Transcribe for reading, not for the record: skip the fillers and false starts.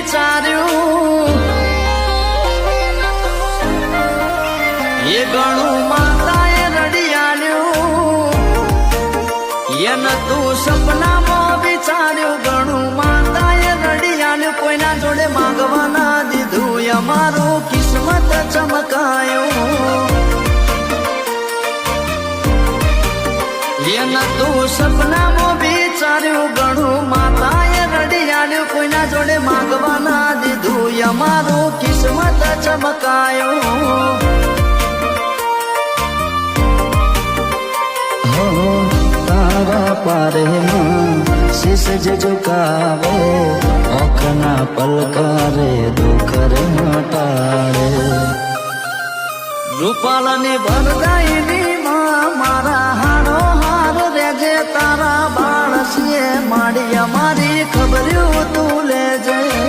વિચાર્યું એ ઘણું માતાએ રડિયાલ્યું એને તું સપનામાં વિચાર્યું ઘણું માતાએ રડિયાલ્યું કોઈના જોડે માંગવા ના દીધું અમારું કિસ્મત ચમકાયું એને તું સપનામાં વિચાર્યું ઘણું માતાએ રડિયાલ્યું કોઈના જોડે માંગવા ના દીધું અમારું કિસ્મત ચમકાયું તારા પારેમાં શીશ જે ઝુકાવે ઓખના પલકારે દુઃખ રે મટાડે રૂપાલાની વરદાયની માં મારા હારો હાર રેજે તારા બાળ છીએ માડી અમારી ખબર્યું તું લેજે